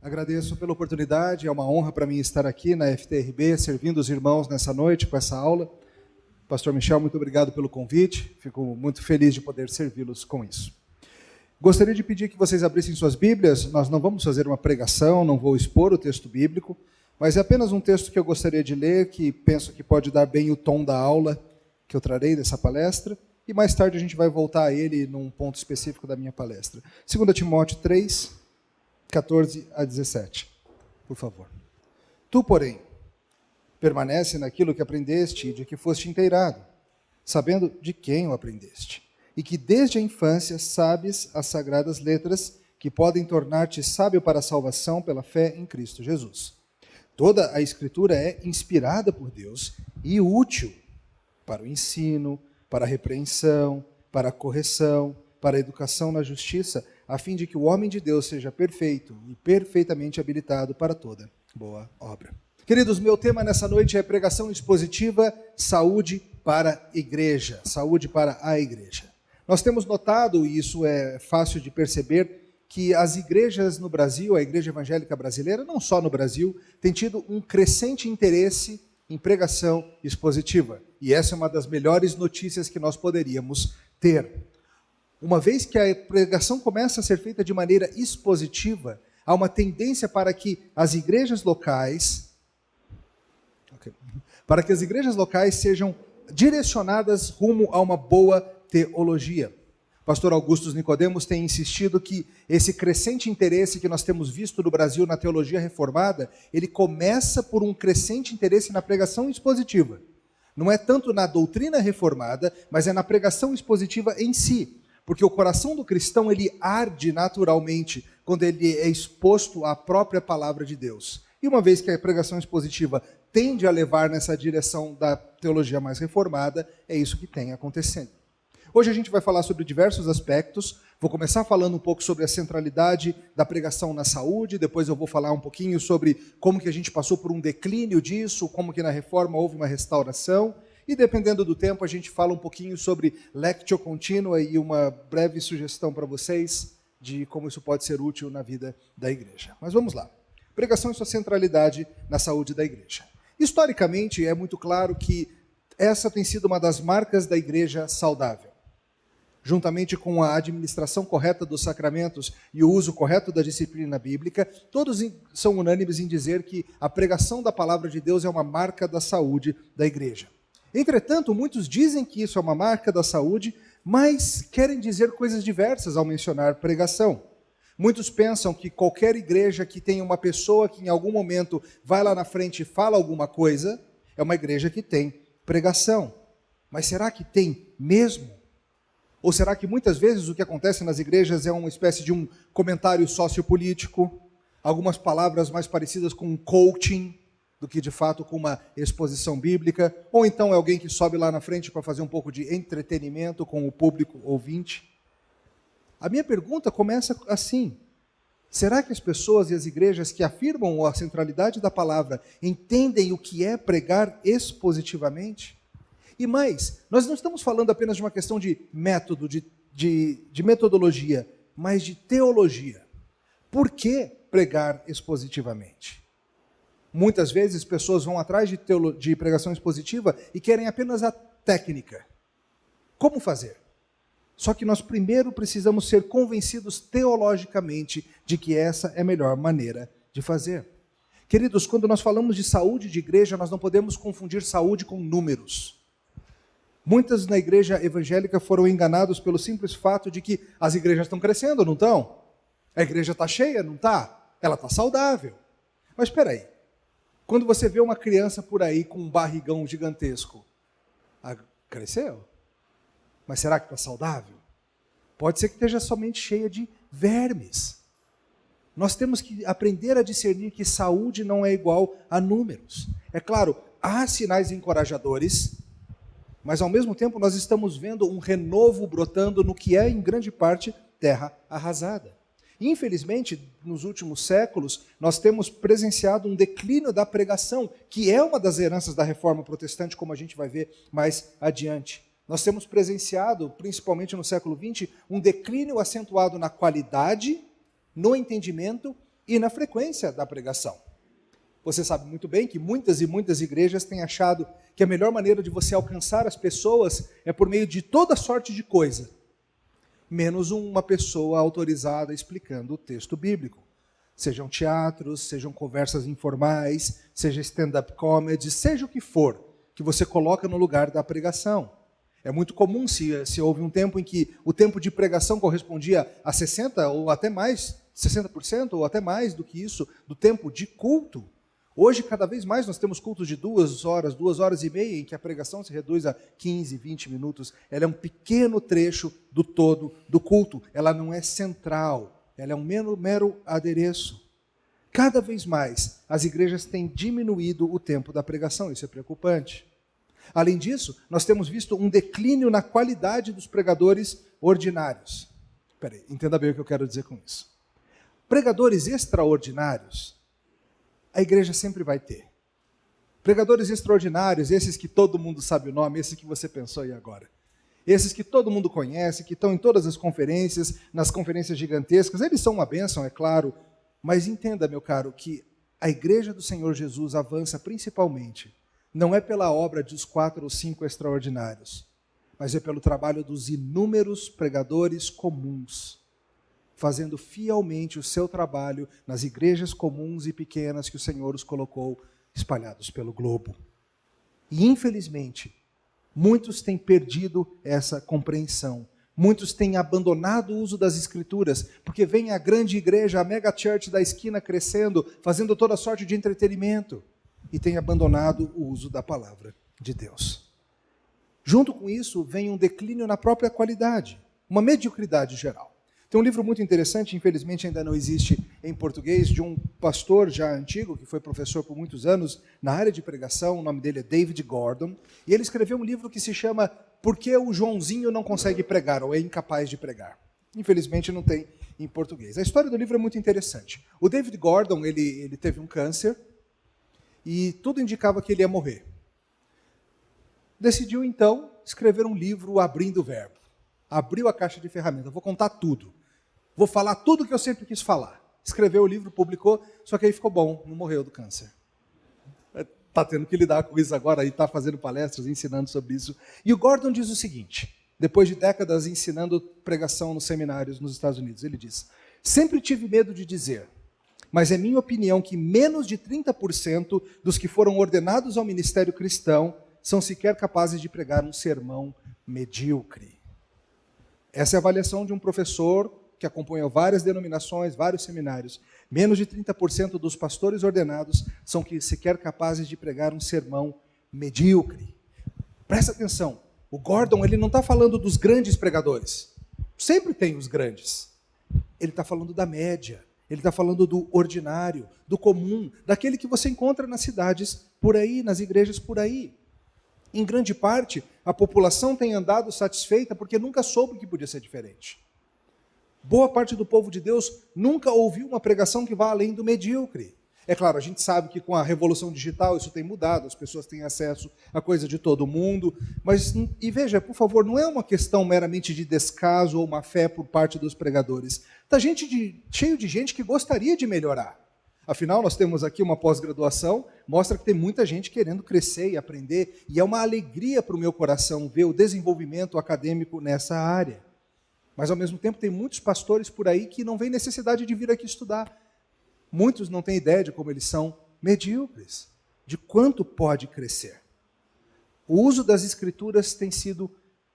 Agradeço pela oportunidade, é uma honra para mim estar aqui na FTRB, servindo os irmãos nessa noite com essa aula. Pastor Michel, muito obrigado pelo convite, fico muito feliz de poder servi-los com isso. Gostaria de pedir que vocês abrissem suas Bíblias, nós não vamos fazer uma pregação, não vou expor o texto bíblico, mas é apenas um texto que eu gostaria de ler, que penso que pode dar bem o tom da aula que eu trarei dessa palestra, e mais tarde a gente vai voltar a ele num ponto específico da minha palestra. 2 Timóteo 3, 14 a 17, por favor. Tu, porém, permanece naquilo que aprendeste e de que foste inteirado, sabendo de quem o aprendeste, e que desde a infância sabes as sagradas letras que podem tornar-te sábio para a salvação pela fé em Cristo Jesus. Toda a Escritura é inspirada por Deus e útil para o ensino, para a repreensão, para a correção, para a educação na justiça, a fim de que o homem de Deus seja perfeito e perfeitamente habilitado para toda boa obra. Queridos, meu tema nessa noite é pregação expositiva, saúde para a igreja. Saúde para a igreja. Nós temos notado, e isso é fácil de perceber, que as igrejas no Brasil, a igreja evangélica brasileira, não só no Brasil, tem tido um crescente interesse em pregação expositiva. E essa é uma das melhores notícias que nós poderíamos ter. Uma vez que a pregação começa a ser feita de maneira expositiva, há uma tendência para que as igrejas locais, sejam direcionadas rumo a uma boa teologia. Pastor Augusto Nicodemos tem insistido que esse crescente interesse que nós temos visto no Brasil na teologia reformada, ele começa por um crescente interesse na pregação expositiva. Não é tanto na doutrina reformada, mas é na pregação expositiva em si. Porque o coração do cristão, ele arde naturalmente quando ele é exposto à própria palavra de Deus. E uma vez que a pregação expositiva tende a levar nessa direção da teologia mais reformada, é isso que tem acontecendo. Hoje a gente vai falar sobre diversos aspectos. Vou começar falando um pouco sobre a centralidade da pregação na saúde, depois eu vou falar um pouquinho sobre como que a gente passou por um declínio disso, como que na reforma houve uma restauração, e dependendo do tempo a gente fala um pouquinho sobre lectio continua e uma breve sugestão para vocês de como isso pode ser útil na vida da igreja. Mas vamos lá. Pregação e sua centralidade na saúde da igreja. Historicamente é muito claro que essa tem sido uma das marcas da igreja saudável. Juntamente com a administração correta dos sacramentos e o uso correto da disciplina bíblica, todos são unânimes em dizer que a pregação da palavra de Deus é uma marca da saúde da igreja. Entretanto, muitos dizem que isso é uma marca da saúde, mas querem dizer coisas diversas ao mencionar pregação. Muitos pensam que qualquer igreja que tenha uma pessoa que em algum momento vai lá na frente e fala alguma coisa, é uma igreja que tem pregação. Mas será que tem mesmo? Ou será que muitas vezes o que acontece nas igrejas é uma espécie de um comentário sociopolítico, algumas palavras mais parecidas com um coaching do que de fato com uma exposição bíblica, ou então é alguém que sobe lá na frente para fazer um pouco de entretenimento com o público ouvinte? A minha pergunta começa assim: será que as pessoas e as igrejas que afirmam a centralidade da palavra entendem o que é pregar expositivamente? E mais, nós não estamos falando apenas de uma questão de método, de metodologia, mas de teologia. Por que pregar expositivamente? Muitas vezes pessoas vão atrás de pregação expositiva e querem apenas a técnica. Como fazer? Só que nós primeiro precisamos ser convencidos teologicamente de que essa é a melhor maneira de fazer. Queridos, quando nós falamos de saúde de igreja, nós não podemos confundir saúde com números. Muitas na igreja evangélica foram enganados pelo simples fato de que as igrejas estão crescendo, não estão? A igreja está cheia, não está? Ela está saudável. Mas espera aí. Quando você vê uma criança por aí com um barrigão gigantesco, cresceu? Mas será que está saudável? Pode ser que esteja somente cheia de vermes. Nós temos que aprender a discernir que saúde não é igual a números. É claro, há sinais encorajadores, mas ao mesmo tempo nós estamos vendo um renovo brotando no que é, em grande parte, terra arrasada. Infelizmente, nos últimos séculos, nós temos presenciado um declínio da pregação, que é uma das heranças da reforma protestante, como a gente vai ver mais adiante. Nós temos presenciado, principalmente no século XX, um declínio acentuado na qualidade, no entendimento e na frequência da pregação. Você sabe muito bem que muitas e muitas igrejas têm achado que a melhor maneira de você alcançar as pessoas é por meio de toda sorte de coisa, menos uma pessoa autorizada explicando o texto bíblico. Sejam teatros, sejam conversas informais, seja stand-up comedy, seja o que for, que você coloca no lugar da pregação. É muito comum se houve um tempo em que o tempo de pregação correspondia a 60% ou até mais, 60% ou até mais do que isso, do tempo de culto. Hoje, cada vez mais, nós temos cultos de 2 horas, 2 horas e meia, em que a pregação se reduz a 15, 20 minutos. Ela é um pequeno trecho do todo do culto. Ela não é central, ela é um mero adereço. Cada vez mais, as igrejas têm diminuído o tempo da pregação. Isso é preocupante. Além disso, nós temos visto um declínio na qualidade dos pregadores ordinários. Espera aí, entenda bem o que eu quero dizer com isso. Pregadores extraordinários, a igreja sempre vai ter. Pregadores extraordinários, esses que todo mundo sabe o nome, esses que você pensou aí agora. Esses que todo mundo conhece, que estão em todas as conferências, nas conferências gigantescas, eles são uma bênção, é claro, mas entenda, meu caro, que a igreja do Senhor Jesus avança principalmente, não é pela obra dos 4 ou 5 extraordinários, mas é pelo trabalho dos inúmeros pregadores comuns, fazendo fielmente o seu trabalho nas igrejas comuns e pequenas que o Senhor os colocou espalhados pelo globo. E, infelizmente, muitos têm perdido essa compreensão. Muitos têm abandonado o uso das Escrituras, porque vem a grande igreja, a mega church da esquina crescendo, fazendo toda sorte de entretenimento, e têm abandonado o uso da palavra de Deus. Junto com isso, vem um declínio na própria qualidade, uma mediocridade geral. Tem um livro muito interessante, infelizmente ainda não existe em português, de um pastor já antigo, que foi professor por muitos anos na área de pregação, o nome dele é David Gordon, e ele escreveu um livro que se chama Por que o Joãozinho não consegue pregar, ou é incapaz de pregar. Infelizmente não tem em português. A história do livro é muito interessante. O David Gordon, ele teve um câncer, e tudo indicava que ele ia morrer. Decidiu, então, escrever um livro abrindo o verbo. Abriu a caixa de ferramentas, vou contar tudo. Vou falar tudo que eu sempre quis falar. Escreveu o livro, publicou, só que aí ficou bom, não morreu do câncer. Está tendo que lidar com isso agora, e está fazendo palestras, ensinando sobre isso. E o Gordon diz o seguinte, depois de décadas ensinando pregação nos seminários nos Estados Unidos, ele diz: sempre tive medo de dizer, mas é minha opinião que menos de 30% dos que foram ordenados ao ministério cristão são sequer capazes de pregar um sermão medíocre. Essa é a avaliação de um professor que acompanhou várias denominações, vários seminários. Menos de 30% dos pastores ordenados são sequer capazes de pregar um sermão medíocre. Presta atenção, o Gordon ele não está falando dos grandes pregadores. Sempre tem os grandes. Ele está falando da média, ele está falando do ordinário, do comum, daquele que você encontra nas cidades por aí, nas igrejas por aí. Em grande parte, a população tem andado satisfeita porque nunca soube que podia ser diferente. Boa parte do povo de Deus nunca ouviu uma pregação que vá além do medíocre. É claro, a gente sabe que com a revolução digital isso tem mudado, as pessoas têm acesso a coisa de todo mundo, mas, e veja, por favor, não é uma questão meramente de descaso ou má fé por parte dos pregadores. Está cheio de gente que gostaria de melhorar. Afinal, nós temos aqui uma pós-graduação, mostra que tem muita gente querendo crescer e aprender, e é uma alegria para o meu coração ver o desenvolvimento acadêmico nessa área. Mas, ao mesmo tempo, tem muitos pastores por aí que não veem necessidade de vir aqui estudar. Muitos não têm ideia de como eles são medíocres, de quanto pode crescer. O uso das Escrituras tem sido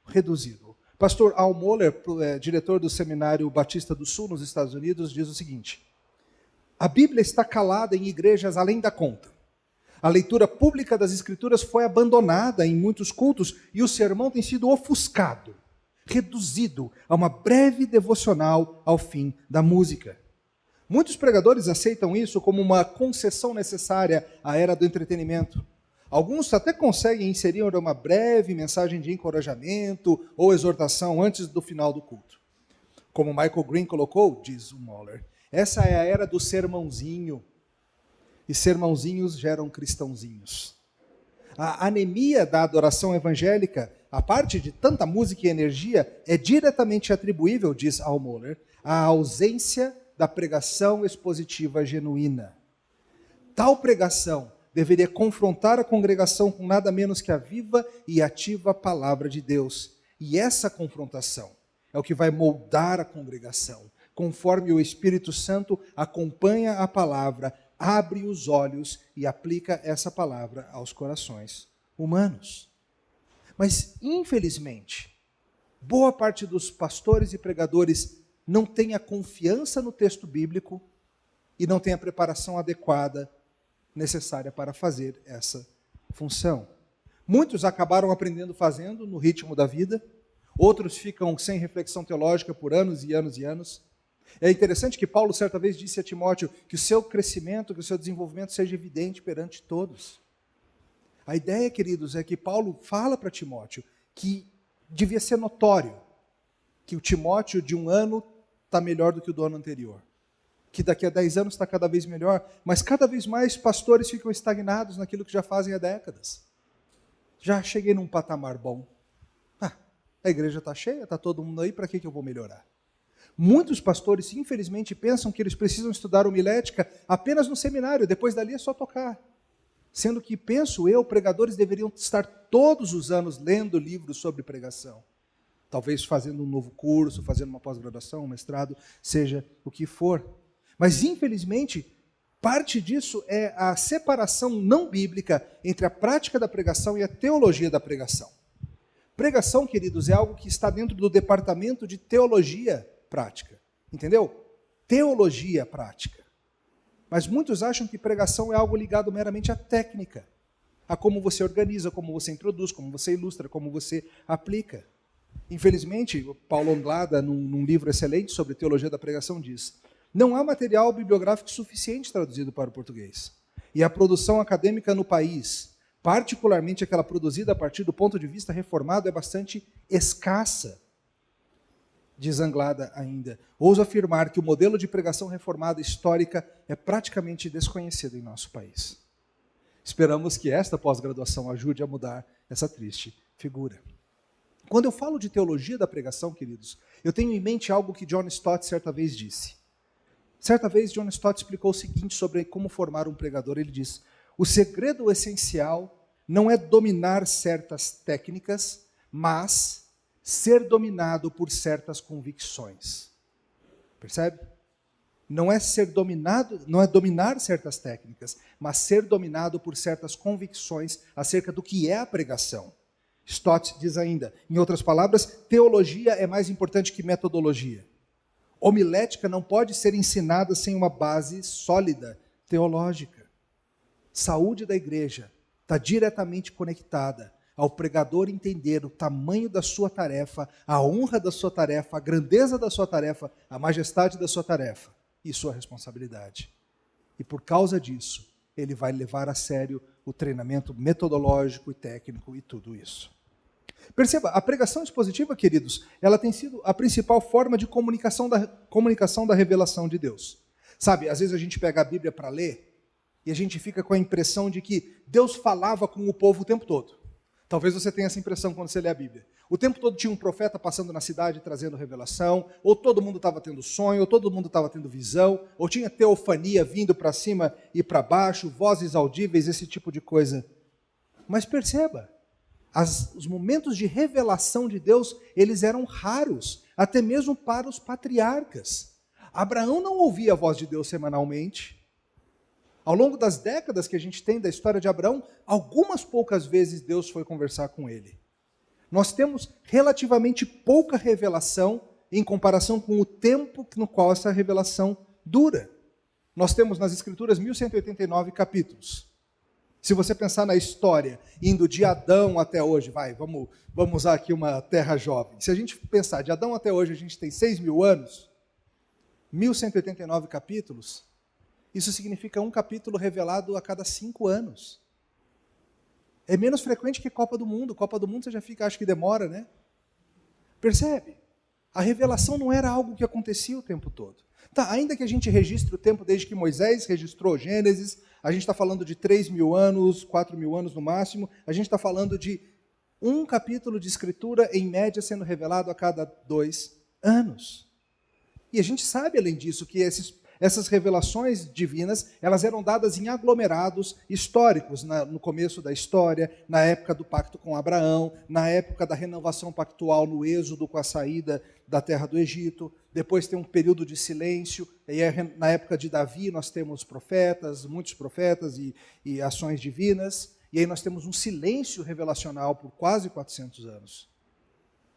reduzido. Pastor Al Mohler, diretor do Seminário Batista do Sul, nos Estados Unidos, diz o seguinte: a Bíblia está calada em igrejas além da conta. A leitura pública das Escrituras foi abandonada em muitos cultos e o sermão tem sido ofuscado, reduzido a uma breve devocional ao fim da música. Muitos pregadores aceitam isso como uma concessão necessária à era do entretenimento. Alguns até conseguem inserir uma breve mensagem de encorajamento ou exortação antes do final do culto. Como Michael Green colocou, diz o Mohler, essa é a era do sermãozinho. E sermãozinhos geram cristãozinhos. A anemia da adoração evangélica, a parte de tanta música e energia, é diretamente atribuível, diz Al Mohler, à ausência da pregação expositiva genuína. Tal pregação deveria confrontar a congregação com nada menos que a viva e ativa palavra de Deus. E essa confrontação é o que vai moldar a congregação, conforme o Espírito Santo acompanha a palavra, abre os olhos e aplica essa palavra aos corações humanos. Mas, infelizmente, boa parte dos pastores e pregadores não tem a confiança no texto bíblico e não tem a preparação adequada necessária para fazer essa função. Muitos acabaram aprendendo fazendo no ritmo da vida, outros ficam sem reflexão teológica por anos e anos e anos. É interessante que Paulo certa vez disse a Timóteo que o seu crescimento, que o seu desenvolvimento seja evidente perante todos. A ideia, queridos, é que Paulo fala para Timóteo que devia ser notório que o Timóteo de um ano está melhor do que o do ano anterior, que daqui a 10 anos está cada vez melhor, mas cada vez mais pastores ficam estagnados naquilo que já fazem há décadas. Já cheguei num patamar bom. A igreja está cheia, está todo mundo aí, para que eu vou melhorar? Muitos pastores, infelizmente, pensam que eles precisam estudar homilética apenas no seminário, depois dali é só tocar. Sendo que, penso eu, pregadores deveriam estar todos os anos lendo livros sobre pregação. Talvez fazendo um novo curso, fazendo uma pós-graduação, um mestrado, seja o que for. Mas, infelizmente, parte disso é a separação não bíblica entre a prática da pregação e a teologia da pregação. Pregação, queridos, é algo que está dentro do departamento de teologia prática. Entendeu? Teologia prática. Mas muitos acham que pregação é algo ligado meramente à técnica, a como você organiza, como você introduz, como você ilustra, como você aplica. Infelizmente, Paulo Anglada, num livro excelente sobre teologia da pregação, diz: não há material bibliográfico suficiente traduzido para o português. E a produção acadêmica no país, particularmente aquela produzida a partir do ponto de vista reformado, é bastante escassa. Diz Anglada ainda: ouso afirmar que o modelo de pregação reformada histórica é praticamente desconhecido em nosso país. Esperamos que esta pós-graduação ajude a mudar essa triste figura. Quando eu falo de teologia da pregação, queridos, eu tenho em mente algo que John Stott certa vez disse. Certa vez, John Stott explicou o seguinte sobre como formar um pregador. Ele diz: o segredo essencial não é dominar certas técnicas, mas ser dominado por certas convicções. Percebe? Não é ser dominado, não é dominar certas técnicas, mas ser dominado por certas convicções acerca do que é a pregação. Stott diz ainda, em outras palavras, teologia é mais importante que metodologia. Homilética não pode ser ensinada sem uma base sólida teológica. Saúde da igreja está diretamente conectada ao pregador entender o tamanho da sua tarefa, a honra da sua tarefa, a grandeza da sua tarefa, a majestade da sua tarefa e sua responsabilidade. E por causa disso, ele vai levar a sério o treinamento metodológico e técnico e tudo isso. Perceba, a pregação expositiva, queridos, ela tem sido a principal forma de comunicação da revelação de Deus. Sabe, às vezes a gente pega a Bíblia para ler e a gente fica com a impressão de que Deus falava com o povo o tempo todo. Talvez você tenha essa impressão quando você lê a Bíblia. O tempo todo tinha um profeta passando na cidade trazendo revelação, ou todo mundo estava tendo sonho, ou todo mundo estava tendo visão, ou tinha teofania vindo para cima e para baixo, vozes audíveis, esse tipo de coisa. Mas perceba, os momentos de revelação de Deus, eles eram raros, até mesmo para os patriarcas. Abraão não ouvia a voz de Deus semanalmente. Ao longo das décadas que a gente tem da história de Abraão, algumas poucas vezes Deus foi conversar com ele. Nós temos relativamente pouca revelação em comparação com o tempo no qual essa revelação dura. Nós temos nas Escrituras 1189 capítulos. Se você pensar na história, indo de Adão até hoje, vamos usar aqui uma terra jovem. Se a gente pensar de Adão até hoje, a gente tem 6.000 anos, 1189 capítulos, isso significa um capítulo revelado a cada 5 anos. É menos frequente que Copa do Mundo. Copa do Mundo você já fica, acho que demora, né? Percebe? A revelação não era algo que acontecia o tempo todo. Tá, ainda que a gente registre o tempo desde que Moisés registrou Gênesis, a gente está falando de 3.000 anos, 4.000 anos no máximo, a gente está falando de um capítulo de escritura, em média, sendo revelado a cada 2 anos. E a gente sabe, além disso, que essas revelações divinas, elas eram dadas em aglomerados históricos, no começo da história, na época do pacto com Abraão, na época da renovação pactual no Êxodo com a saída da terra do Egito, depois tem um período de silêncio, e na época de Davi nós temos profetas, muitos profetas e ações divinas, e aí nós temos um silêncio revelacional por quase 400 anos.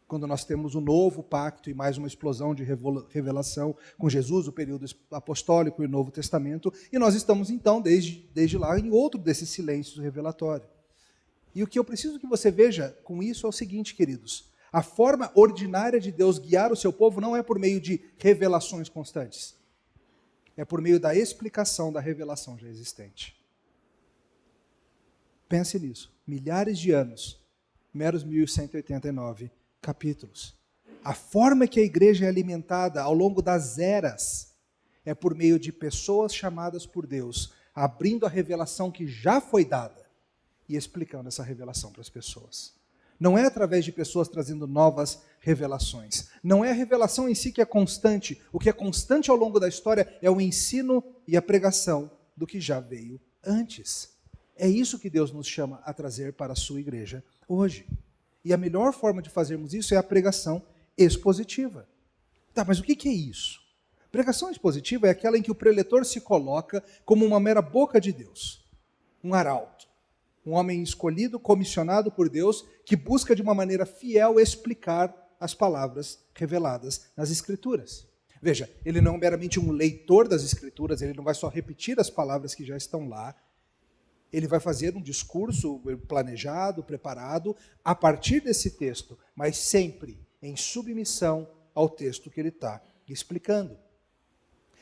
Quando nós temos o novo pacto e mais uma explosão de revelação com Jesus, o período apostólico e o Novo Testamento, e nós estamos então, desde lá, em outro desses silêncios revelatórios. E o que eu preciso que você veja com isso é o seguinte, queridos: a forma ordinária de Deus guiar o seu povo não é por meio de revelações constantes, é por meio da explicação da revelação já existente. Pense nisso, milhares de anos, meros 1189 capítulos. A forma que a igreja é alimentada ao longo das eras é por meio de pessoas chamadas por Deus, abrindo a revelação que já foi dada e explicando essa revelação para as pessoas. Não é através de pessoas trazendo novas revelações. Não é a revelação em si que é constante. O que é constante ao longo da história é o ensino e a pregação do que já veio antes. É isso que Deus nos chama a trazer para a sua igreja hoje. E a melhor forma de fazermos isso é a pregação expositiva. Tá, mas o que é isso? Pregação expositiva é aquela em que o preletor se coloca como uma mera boca de Deus, um arauto, um homem escolhido, comissionado por Deus, que busca de uma maneira fiel explicar as palavras reveladas nas Escrituras. Veja, ele não é meramente um leitor das Escrituras, ele não vai só repetir as palavras que já estão lá, ele vai fazer um discurso planejado, preparado, a partir desse texto, mas sempre em submissão ao texto que ele está explicando.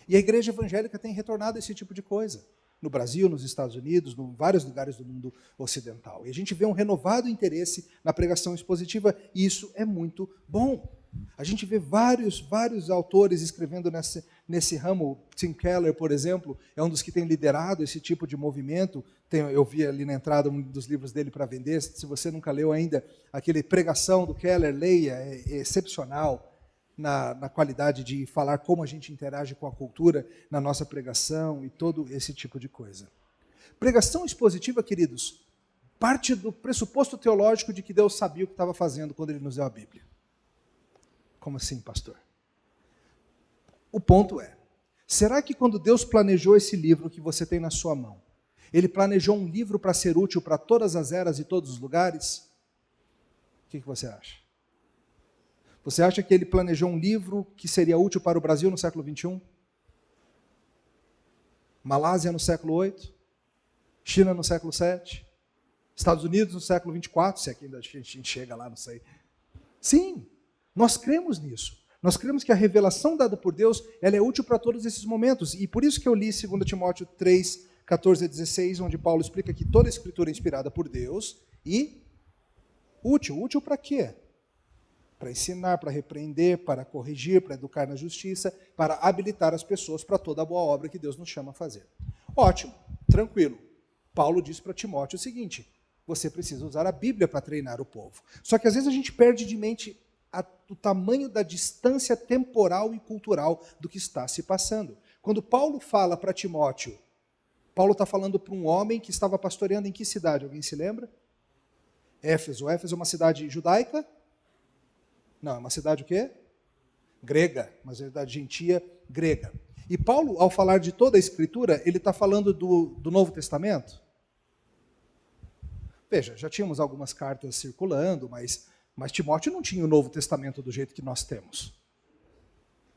E a igreja evangélica tem retornado a esse tipo de coisa. No Brasil, nos Estados Unidos, em vários lugares do mundo ocidental. E a gente vê um renovado interesse na pregação expositiva, e isso é muito bom. A gente vê vários autores escrevendo nesse ramo. Tim Keller, por exemplo, é um dos que tem liderado esse tipo de movimento. Eu vi ali na entrada um dos livros dele para vender. Se você nunca leu ainda, aquele Pregação do Keller, leia, é excepcional na qualidade de falar como a gente interage com a cultura na nossa pregação e todo esse tipo de coisa. Pregação expositiva, queridos, parte do pressuposto teológico de que Deus sabia o que estava fazendo quando Ele nos deu a Bíblia. Como assim, pastor? O ponto é, será que quando Deus planejou esse livro que você tem na sua mão, Ele planejou um livro para ser útil para todas as eras e todos os lugares? O que você acha? Você acha que Ele planejou um livro que seria útil para o Brasil no século XXI? Malásia no século VIII? China no século VII? Estados Unidos no século XXIV? Se aqui ainda a gente chega lá, não sei. Sim, nós cremos nisso. Nós cremos que a revelação dada por Deus, ela é útil para todos esses momentos. E por isso que eu li 2 Timóteo 3, 14 a 16, onde Paulo explica que toda a Escritura é inspirada por Deus e útil. Útil para quê? Para ensinar, para repreender, para corrigir, para educar na justiça, para habilitar as pessoas para toda a boa obra que Deus nos chama a fazer. Ótimo, tranquilo. Paulo diz para Timóteo o seguinte: você precisa usar a Bíblia para treinar o povo. Só que às vezes a gente perde de mente o tamanho da distância temporal e cultural do que está se passando. Quando Paulo fala para Timóteo, Paulo está falando para um homem que estava pastoreando em que cidade? Alguém se lembra? Éfeso. Éfeso é uma cidade judaica? Não, é uma cidade o quê? Grega, uma cidade gentia grega. E Paulo, ao falar de toda a Escritura, ele está falando do Novo Testamento? Veja, já tínhamos algumas cartas circulando, mas Timóteo não tinha o Novo Testamento do jeito que nós temos.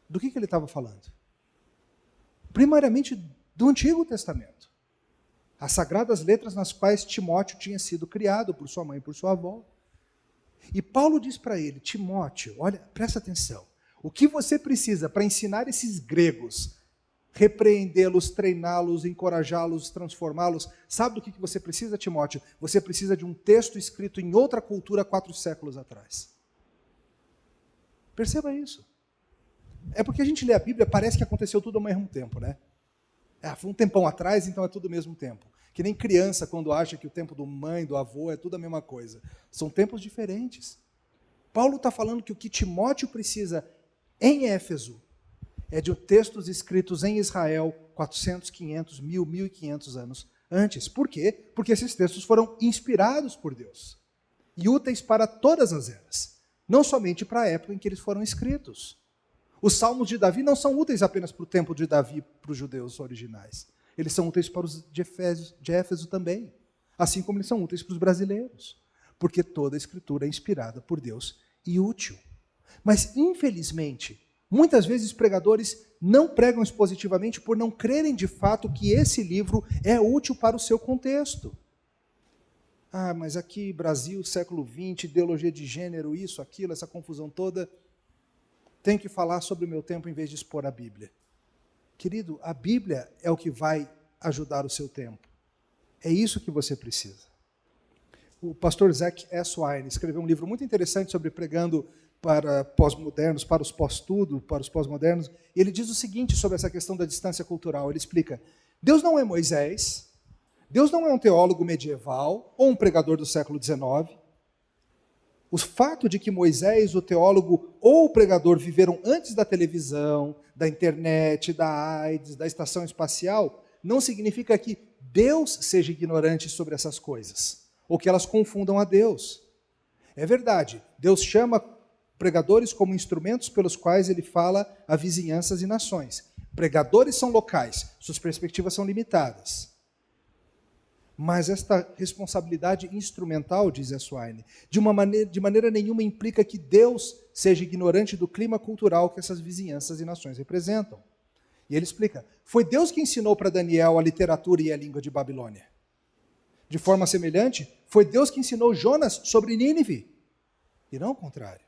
Do que ele estava falando? Primariamente do Antigo Testamento. As sagradas letras nas quais Timóteo tinha sido criado por sua mãe e por sua avó. E Paulo diz para ele: Timóteo, olha, presta atenção. O que você precisa para ensinar esses gregos, repreendê-los, treiná-los, encorajá-los, transformá-los, sabe do que você precisa, Timóteo? Você precisa de um texto escrito em outra cultura 4 séculos atrás. Perceba isso. É porque a gente lê a Bíblia, parece que aconteceu tudo ao mesmo tempo, né? Foi um tempão atrás, então é tudo ao mesmo tempo. Que nem criança, quando acha que o tempo do mãe, do avô, é tudo a mesma coisa. São tempos diferentes. Paulo está falando que o que Timóteo precisa em Éfeso é de textos escritos em Israel 400, 500, 1000, 1500 anos antes. Por quê? Porque esses textos foram inspirados por Deus e úteis para todas as eras, não somente para a época em que eles foram escritos. Os salmos de Davi não são úteis apenas para o tempo de Davi, para os judeus originais. Eles são úteis para os de Éfeso também, assim como eles são úteis para os brasileiros, porque toda a escritura é inspirada por Deus e útil. Mas, infelizmente, muitas vezes pregadores não pregam expositivamente por não crerem de fato que esse livro é útil para o seu contexto. Ah, mas aqui, Brasil, século XX, ideologia de gênero, isso, aquilo, essa confusão toda, tem que falar sobre o meu tempo em vez de expor a Bíblia. Querido, a Bíblia é o que vai ajudar o seu tempo. É isso que você precisa. O pastor Zac Eswine escreveu um livro muito interessante sobre pregando para pós-modernos, para os pós-tudo, para os pós-modernos. E ele diz o seguinte sobre essa questão da distância cultural. Ele explica: Deus não é Moisés, Deus não é um teólogo medieval ou um pregador do século XIX. O fato de que Moisés, o teólogo ou o pregador viveram antes da televisão, da internet, da AIDS, da estação espacial, não significa que Deus seja ignorante sobre essas coisas, ou que elas confundam a Deus. É verdade, Deus chama pregadores como instrumentos pelos quais ele fala a vizinhanças e nações. Pregadores são locais, suas perspectivas são limitadas. Mas esta responsabilidade instrumental, diz Eswine, de maneira nenhuma implica que Deus seja ignorante do clima cultural que essas vizinhanças e nações representam. E ele explica: foi Deus que ensinou para Daniel a literatura e a língua de Babilônia. De forma semelhante, foi Deus que ensinou Jonas sobre Nínive, e não o contrário.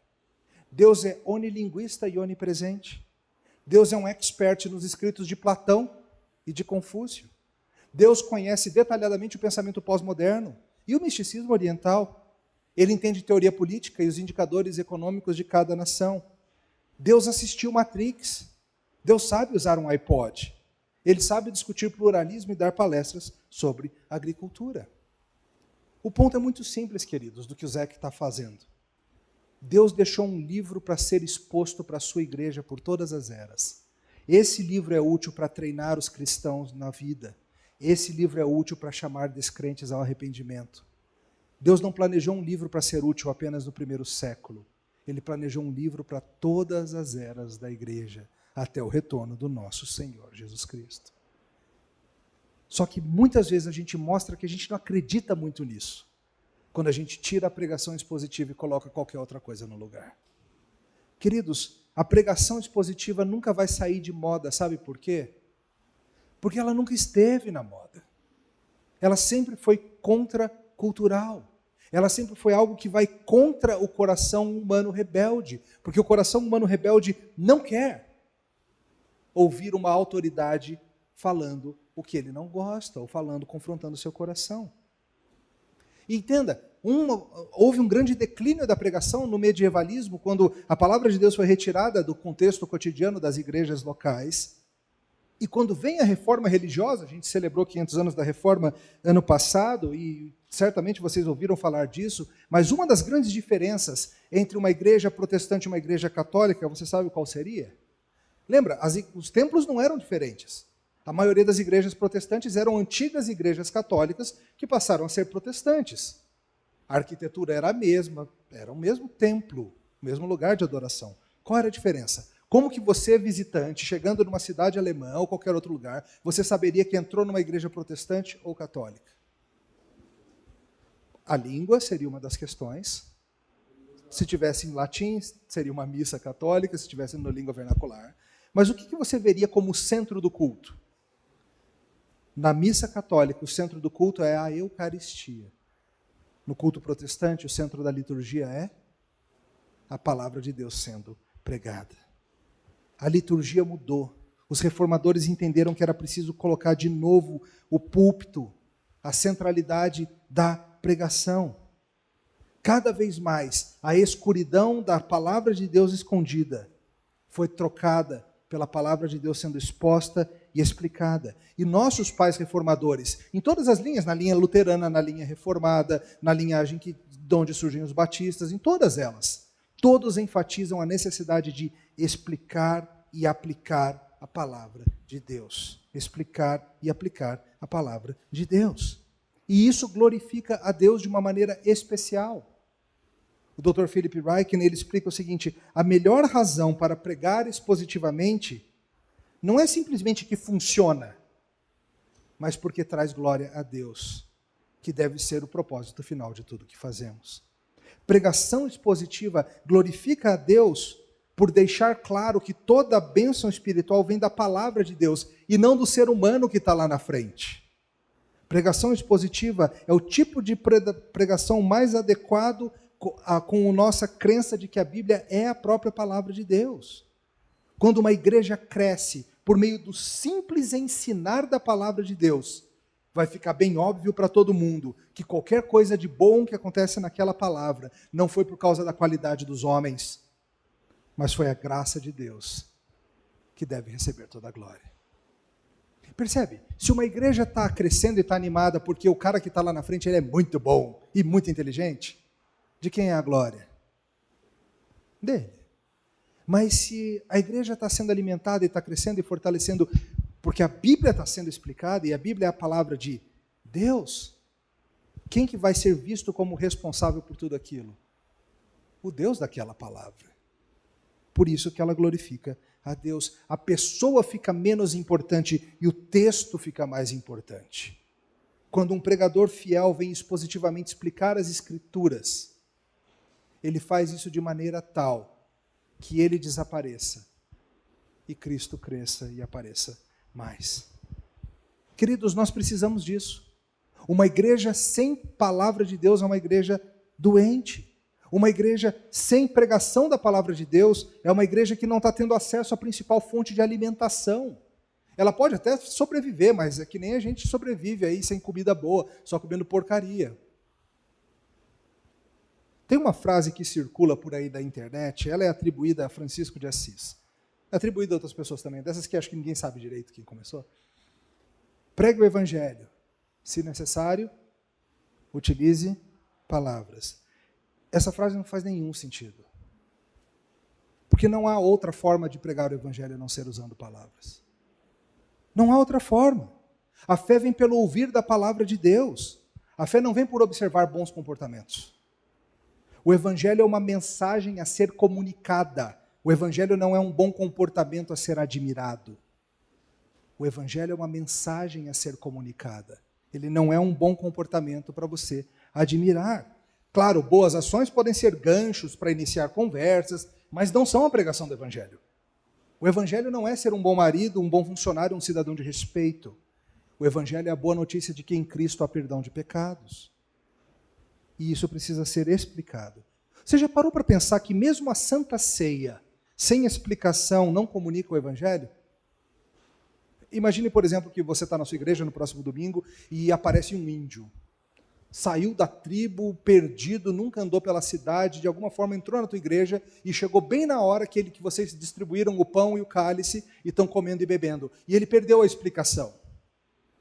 Deus é onilinguista e onipresente. Deus é um expert nos escritos de Platão e de Confúcio. Deus conhece detalhadamente o pensamento pós-moderno e o misticismo oriental. Ele entende teoria política e os indicadores econômicos de cada nação. Deus assistiu Matrix. Deus sabe usar um iPod. Ele sabe discutir pluralismo e dar palestras sobre agricultura. O ponto é muito simples, queridos, do que o Zac está fazendo. Deus deixou um livro para ser exposto para a sua igreja por todas as eras. Esse livro é útil para treinar os cristãos na vida. Esse livro é útil para chamar descrentes ao arrependimento. Deus não planejou um livro para ser útil apenas no primeiro século. Ele planejou um livro para todas as eras da igreja, até o retorno do nosso Senhor Jesus Cristo. Só que muitas vezes a gente mostra que a gente não acredita muito nisso, quando a gente tira a pregação expositiva e coloca qualquer outra coisa no lugar. Queridos, a pregação expositiva nunca vai sair de moda, sabe por quê? Porque ela nunca esteve na moda. Ela sempre foi contracultural. Ela sempre foi algo que vai contra o coração humano rebelde. Porque o coração humano rebelde não quer ouvir uma autoridade falando o que ele não gosta, ou falando, confrontando o seu coração. E entenda, houve um grande declínio da pregação no medievalismo, quando a palavra de Deus foi retirada do contexto cotidiano das igrejas locais. E quando vem a reforma religiosa, a gente celebrou 500 anos da reforma ano passado, e certamente vocês ouviram falar disso, mas uma das grandes diferenças entre uma igreja protestante e uma igreja católica, você sabe qual seria? Lembra, os templos não eram diferentes. A maioria das igrejas protestantes eram antigas igrejas católicas que passaram a ser protestantes. A arquitetura era a mesma, era o mesmo templo, o mesmo lugar de adoração. Qual era a diferença? Como que você, visitante, chegando numa cidade alemã ou qualquer outro lugar, você saberia que entrou numa igreja protestante ou católica? A língua seria uma das questões. Se tivesse em latim, seria uma missa católica, se tivesse na língua vernacular. Mas o que você veria como centro do culto? Na missa católica, o centro do culto é a Eucaristia. No culto protestante, o centro da liturgia é a palavra de Deus sendo pregada. A liturgia mudou. Os reformadores entenderam que era preciso colocar de novo o púlpito, a centralidade da pregação. Cada vez mais, a escuridão da palavra de Deus escondida foi trocada pela palavra de Deus sendo exposta e explicada. E nossos pais reformadores, em todas as linhas, na linha luterana, na linha reformada, na linhagem de onde surgem os batistas, em todas elas, todos enfatizam a necessidade de explicar e aplicar a palavra de Deus. Explicar e aplicar a palavra de Deus. E isso glorifica a Deus de uma maneira especial. O Dr. Philip Ryken, ele explica o seguinte: a melhor razão para pregar expositivamente não é simplesmente que funciona, mas porque traz glória a Deus, que deve ser o propósito final de tudo que fazemos. Pregação expositiva glorifica a Deus por deixar claro que toda a bênção espiritual vem da palavra de Deus e não do ser humano que está lá na frente. Pregação expositiva é o tipo de pregação mais adequado com a nossa crença de que a Bíblia é a própria palavra de Deus. Quando uma igreja cresce por meio do simples ensinar da palavra de Deus, vai ficar bem óbvio para todo mundo que qualquer coisa de bom que acontece naquela palavra não foi por causa da qualidade dos homens, mas foi a graça de Deus que deve receber toda a glória. Percebe? Se uma igreja está crescendo e está animada porque o cara que está lá na frente ele é muito bom e muito inteligente, de quem é a glória? Dele. Mas se a igreja está sendo alimentada e está crescendo e fortalecendo porque a Bíblia está sendo explicada e a Bíblia é a palavra de Deus, quem que vai ser visto como responsável por tudo aquilo? O Deus daquela palavra. Por isso que ela glorifica a Deus. A pessoa fica menos importante e o texto fica mais importante. Quando um pregador fiel vem expositivamente explicar as Escrituras, ele faz isso de maneira tal que ele desapareça e Cristo cresça e apareça mais. Queridos, nós precisamos disso. Uma igreja sem palavra de Deus é uma igreja doente. Uma igreja sem pregação da palavra de Deus é uma igreja que não está tendo acesso à principal fonte de alimentação. Ela pode até sobreviver, mas é que nem a gente sobrevive aí sem comida boa, só comendo porcaria. Tem uma frase que circula por aí da internet, ela é atribuída a Francisco de Assis. É atribuída a outras pessoas também, dessas que acho que ninguém sabe direito quem começou. Pregue o evangelho. Se necessário, utilize palavras. Essa frase não faz nenhum sentido. Porque não há outra forma de pregar o evangelho a não ser usando palavras. Não há outra forma. A fé vem pelo ouvir da palavra de Deus. A fé não vem por observar bons comportamentos. O evangelho é uma mensagem a ser comunicada. O evangelho não é um bom comportamento a ser admirado. O evangelho é uma mensagem a ser comunicada. Ele não é um bom comportamento para você admirar. Claro, boas ações podem ser ganchos para iniciar conversas, mas não são a pregação do evangelho. O evangelho não é ser um bom marido, um bom funcionário, um cidadão de respeito. O evangelho é a boa notícia de que em Cristo há perdão de pecados. E isso precisa ser explicado. Você já parou para pensar que mesmo a Santa Ceia, sem explicação, não comunica o evangelho? Imagine, por exemplo, que você está na sua igreja no próximo domingo e aparece um índio. Saiu da tribo, perdido, nunca andou pela cidade, de alguma forma entrou na tua igreja e chegou bem na hora que vocês distribuíram o pão e o cálice e estão comendo e bebendo. E ele perdeu a explicação.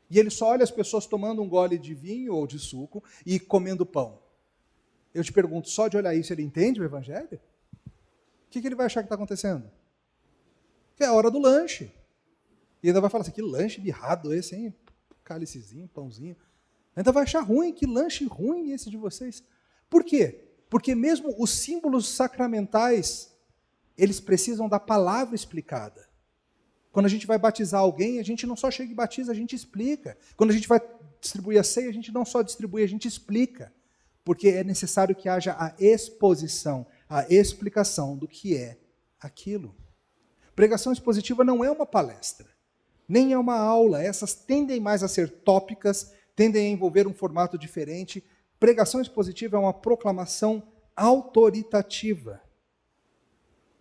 E ele só olha as pessoas tomando um gole de vinho ou de suco e comendo pão. Eu te pergunto, só de olhar isso ele entende o evangelho? O que ele vai achar que está acontecendo? Que é a hora do lanche. E ainda vai falar assim, que lanche birrado esse, hein? Cálicezinho, pãozinho. Ainda vai achar ruim, que lanche ruim esse de vocês. Por quê? Porque mesmo os símbolos sacramentais, eles precisam da palavra explicada. Quando a gente vai batizar alguém, a gente não só chega e batiza, a gente explica. Quando a gente vai distribuir a ceia, a gente não só distribui, a gente explica. Porque é necessário que haja a exposição, a explicação do que é aquilo. Pregação expositiva não é uma palestra, nem é uma aula. Essas tendem mais a ser tópicas, tendem a envolver um formato diferente. Pregação expositiva é uma proclamação autoritativa.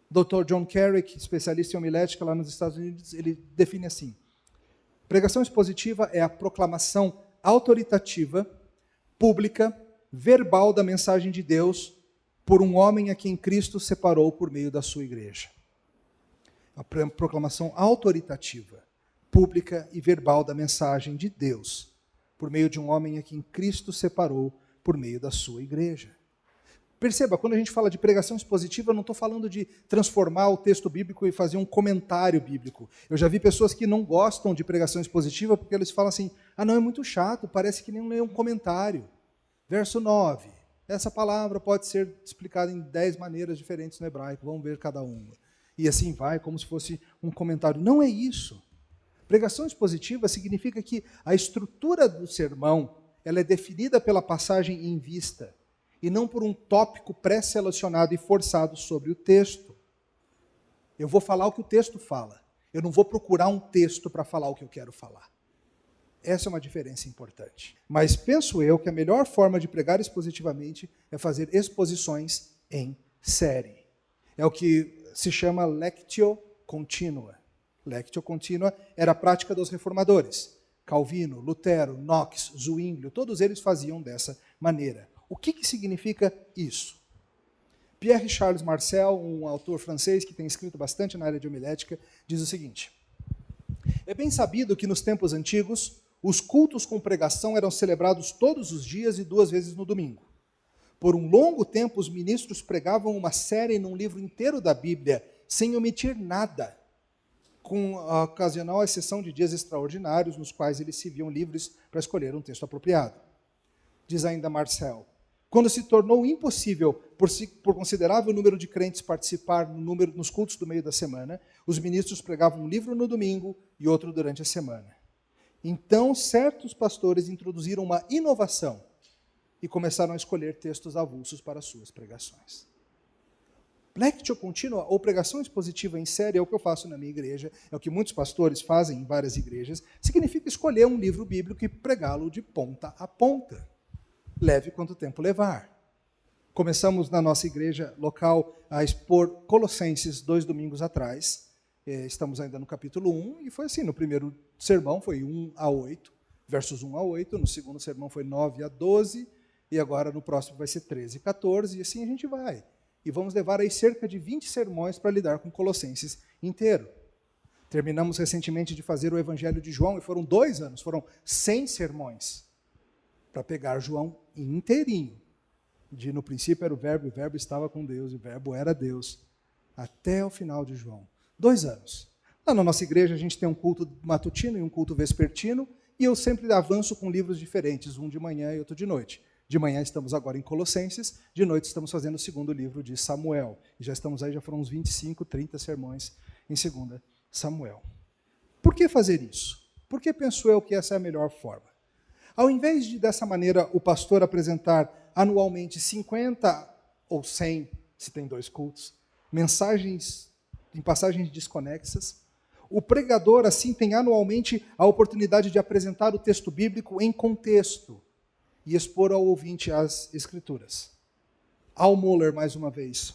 Dr. John Carrick, especialista em homilética lá nos Estados Unidos, ele define assim: pregação expositiva é a proclamação autoritativa, pública, verbal da mensagem de Deus por um homem a quem Cristo separou por meio da sua igreja. A proclamação autoritativa, pública e verbal da mensagem de Deus por meio de um homem a quem Cristo separou por meio da sua igreja. Perceba, quando a gente fala de pregação expositiva, eu não estou falando de transformar o texto bíblico e fazer um comentário bíblico. Eu já vi pessoas que não gostam de pregação expositiva porque eles falam assim, não, é muito chato, parece que nem um comentário. Verso 9, essa palavra pode ser explicada em 10 maneiras diferentes no hebraico, vamos ver cada uma. E assim vai, como se fosse um comentário. Não é isso. Pregação expositiva significa que a estrutura do sermão ela é definida pela passagem em vista, e não por um tópico pré-selecionado e forçado sobre o texto. Eu vou falar o que o texto fala. Eu não vou procurar um texto para falar o que eu quero falar. Essa é uma diferença importante. Mas penso eu que a melhor forma de pregar expositivamente é fazer exposições em série. É o que se chama lectio continua. Lectio continua era a prática dos reformadores. Calvino, Lutero, Knox, Zwinglio, todos eles faziam dessa maneira. O que significa isso? Pierre Charles Marcel, um autor francês que tem escrito bastante na área de homilética, diz o seguinte: é bem sabido que nos tempos antigos, os cultos com pregação eram celebrados todos os dias e 2 vezes no domingo. Por um longo tempo, os ministros pregavam uma série num livro inteiro da Bíblia, sem omitir nada, com a ocasional exceção de dias extraordinários, nos quais eles se viam livres para escolher um texto apropriado. Diz ainda Marcel: quando se tornou impossível, por considerável número de crentes participar nos cultos do meio da semana, os ministros pregavam um livro no domingo e outro durante a semana. Então, certos pastores introduziram uma inovação e começaram a escolher textos avulsos para suas pregações. Lectio contínua, ou pregação expositiva em série, é o que eu faço na minha igreja, é o que muitos pastores fazem em várias igrejas, significa escolher um livro bíblico e pregá-lo de ponta a ponta. Leve quanto tempo levar. Começamos na nossa igreja local a expor Colossenses 2 domingos atrás. Estamos ainda no capítulo 1, e foi assim, no primeiro sermão foi 1 a 8, versos 1 a 8, no segundo sermão foi 9 a 12, e agora no próximo vai ser 13 a 14, e assim a gente vai. E vamos levar aí cerca de 20 sermões para lidar com Colossenses inteiro. Terminamos recentemente de fazer o Evangelho de João, e foram 2 anos, foram 100 sermões, para pegar João inteirinho. No princípio era o verbo estava com Deus, e o verbo era Deus, até o final de João. 2 anos. Lá na nossa igreja a gente tem um culto matutino e um culto vespertino, e eu sempre avanço com livros diferentes, um de manhã e outro de noite. De manhã estamos agora em Colossenses, de noite estamos fazendo o segundo livro de Samuel. E já estamos aí, já foram uns 25, 30 sermões em 2 Samuel. Por que fazer isso? Por que penso eu que essa é a melhor forma? Ao invés de, dessa maneira, o pastor apresentar anualmente 50 ou 100, se tem 2 cultos, mensagens em passagens desconexas, o pregador, assim, tem anualmente a oportunidade de apresentar o texto bíblico em contexto e expor ao ouvinte as Escrituras. Al Mohler, mais uma vez.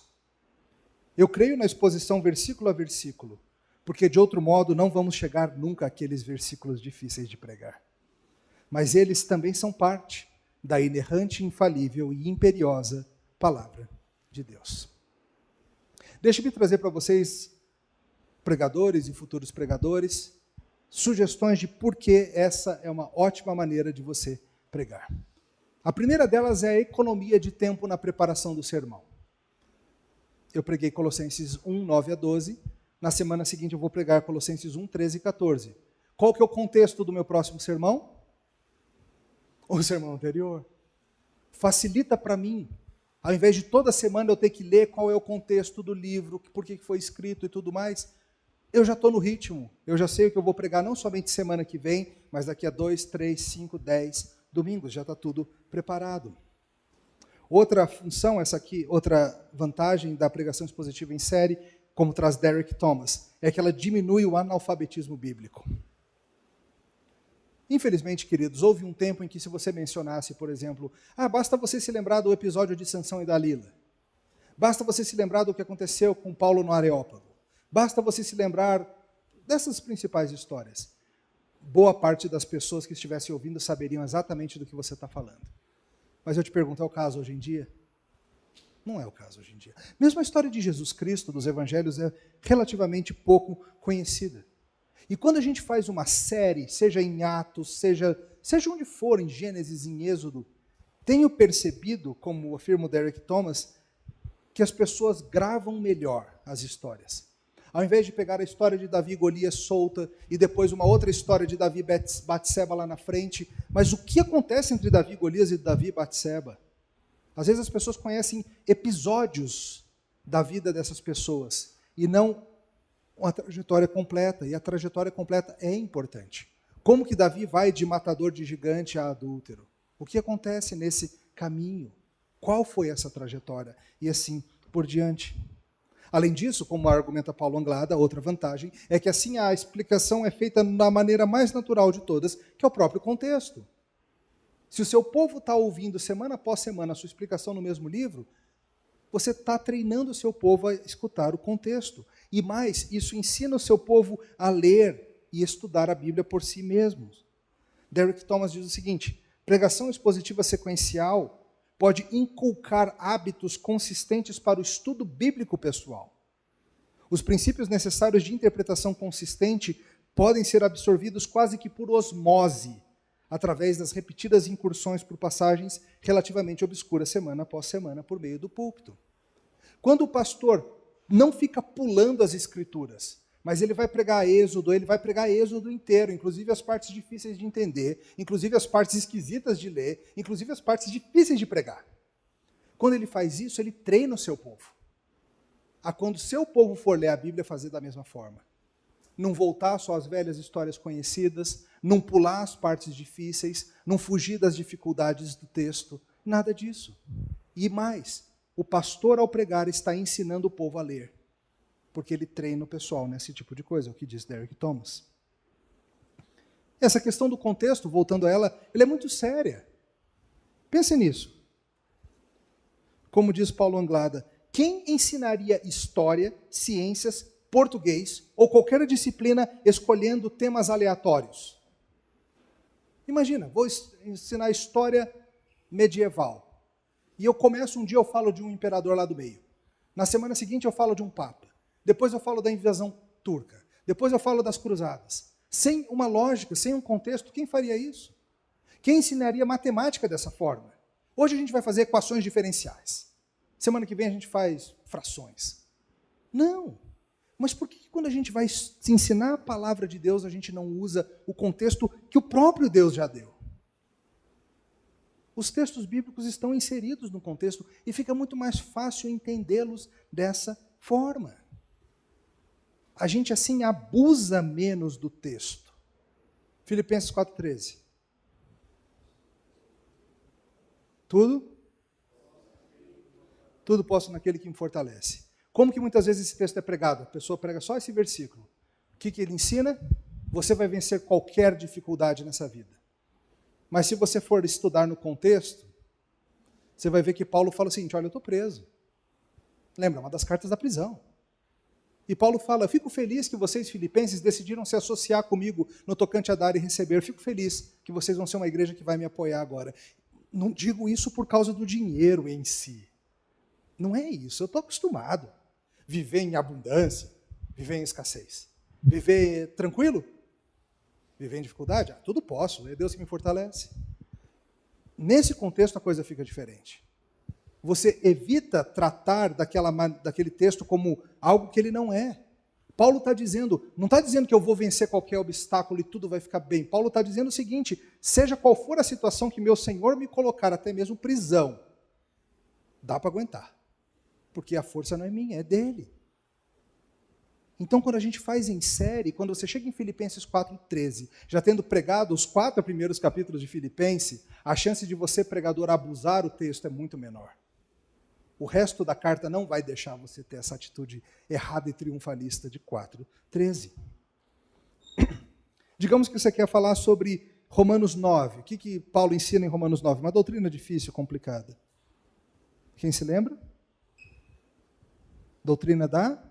Eu creio na exposição versículo a versículo, porque de outro modo não vamos chegar nunca àqueles versículos difíceis de pregar. Mas eles também são parte da inerrante, infalível e imperiosa palavra de Deus. Deixe-me trazer para vocês, pregadores e futuros pregadores, sugestões de por que essa é uma ótima maneira de você pregar. A primeira delas é a economia de tempo na preparação do sermão. Eu preguei Colossenses 1, 9 a 12. Na semana seguinte eu vou pregar Colossenses 1, 13 e 14. Qual que é o contexto do meu próximo sermão? O sermão anterior. Facilita para mim, ao invés de toda semana eu ter que ler qual é o contexto do livro, por que foi escrito e tudo mais, eu já estou no ritmo, eu já sei o que eu vou pregar, não somente semana que vem, mas daqui a 2, 3, 5, 10 domingos, já está tudo preparado. Outra função, essa aqui, outra vantagem da pregação expositiva em série, como traz Derek Thomas, é que ela diminui o analfabetismo bíblico. Infelizmente, queridos, houve um tempo em que se você mencionasse, por exemplo, basta você se lembrar do episódio de Sansão e Dalila. Basta você se lembrar do que aconteceu com Paulo no Areópago. Basta você se lembrar dessas principais histórias. Boa parte das pessoas que estivessem ouvindo saberiam exatamente do que você está falando. Mas eu te pergunto, é o caso hoje em dia? Não é o caso hoje em dia. Mesmo a história de Jesus Cristo, dos evangelhos, é relativamente pouco conhecida. E quando a gente faz uma série, seja em Atos, seja onde for, em Gênesis, em Êxodo, Tenho percebido, como afirma o Derek Thomas, que as pessoas gravam melhor as histórias. Ao invés de pegar a história de Davi e Golias solta e depois uma outra história de Davi e Batseba lá na frente, mas o que acontece entre Davi e Golias e Davi e Batseba? Às vezes as pessoas conhecem episódios da vida dessas pessoas e não uma trajetória completa, e a trajetória completa é importante. Como que Davi vai de matador de gigante a adúltero? O que acontece nesse caminho? Qual foi essa trajetória? E assim por diante. Além disso, como argumenta Paulo Anglada, outra vantagem é que assim a explicação é feita da maneira mais natural de todas, que é o próprio contexto. Se o seu povo está ouvindo semana após semana a sua explicação no mesmo livro, você está treinando o seu povo a escutar o contexto. E mais, isso ensina o seu povo a ler e estudar a Bíblia por si mesmos. Derek Thomas diz o seguinte: pregação expositiva sequencial pode inculcar hábitos consistentes para o estudo bíblico pessoal. Os princípios necessários de interpretação consistente podem ser absorvidos quase que por osmose, através das repetidas incursões por passagens relativamente obscuras semana após semana por meio do púlpito. Quando o pastor não fica pulando as escrituras, mas ele vai pregar Êxodo inteiro, inclusive as partes difíceis de entender, inclusive as partes esquisitas de ler, inclusive as partes difíceis de pregar. Quando ele faz isso, ele treina o seu povo. A quando o seu povo for ler a Bíblia, fazer da mesma forma. Não voltar só às velhas histórias conhecidas, não pular as partes difíceis, não fugir das dificuldades do texto, nada disso. E mais, o pastor ao pregar está ensinando o povo a ler, porque ele treina o pessoal nesse tipo de coisa, é o que diz Derek Thomas. Essa questão do contexto, voltando a ela é muito séria. Pense nisso. Como diz Paulo Anglada, quem ensinaria história, ciências, português ou qualquer disciplina escolhendo temas aleatórios? Imagina, vou ensinar história medieval. E eu começo um dia, eu falo de um imperador lá do meio. Na semana seguinte eu falo de um papa. Depois eu falo da invasão turca. Depois eu falo das cruzadas. Sem uma lógica, sem um contexto, quem faria isso? Quem ensinaria matemática dessa forma? Hoje a gente vai fazer equações diferenciais. Semana que vem a gente faz frações. Não. Mas por que quando a gente vai se ensinar a palavra de Deus, a gente não usa o contexto que o próprio Deus já deu? Os textos bíblicos estão inseridos no contexto e fica muito mais fácil entendê-los dessa forma. A gente assim abusa menos do texto. Filipenses 4,13. Tudo posso naquele que me fortalece. Como que muitas vezes esse texto é pregado? A pessoa prega só esse versículo. O que ele ensina? Você vai vencer qualquer dificuldade nessa vida. Mas se você for estudar no contexto, você vai ver que Paulo fala o seguinte: olha, eu estou preso. Lembra, uma das cartas da prisão. E Paulo fala: fico feliz que vocês, filipenses, decidiram se associar comigo no tocante a dar e receber. Fico feliz que vocês vão ser uma igreja que vai me apoiar agora. Não digo isso por causa do dinheiro em si. Não é isso, eu estou acostumado. Viver em abundância, viver em escassez. Viver tranquilo? Viver em dificuldade? Tudo posso, é Deus que me fortalece. Nesse contexto a coisa fica diferente. Você evita tratar daquele texto como algo que ele não é. Paulo está dizendo, não está dizendo que eu vou vencer qualquer obstáculo e tudo vai ficar bem. Paulo está dizendo o seguinte: seja qual for a situação que meu Senhor me colocar, até mesmo prisão, dá para aguentar. Porque a força não é minha, é dele. Então, quando a gente faz em série, quando você chega em Filipenses 4,13, já tendo pregado os 4 primeiros capítulos de Filipenses, a chance de você, pregador, abusar o texto é muito menor. O resto da carta não vai deixar você ter essa atitude errada e triunfalista de 4,13. Digamos que você quer falar sobre Romanos 9. O que Paulo ensina em Romanos 9? Uma doutrina difícil, complicada. Quem se lembra? Doutrina da...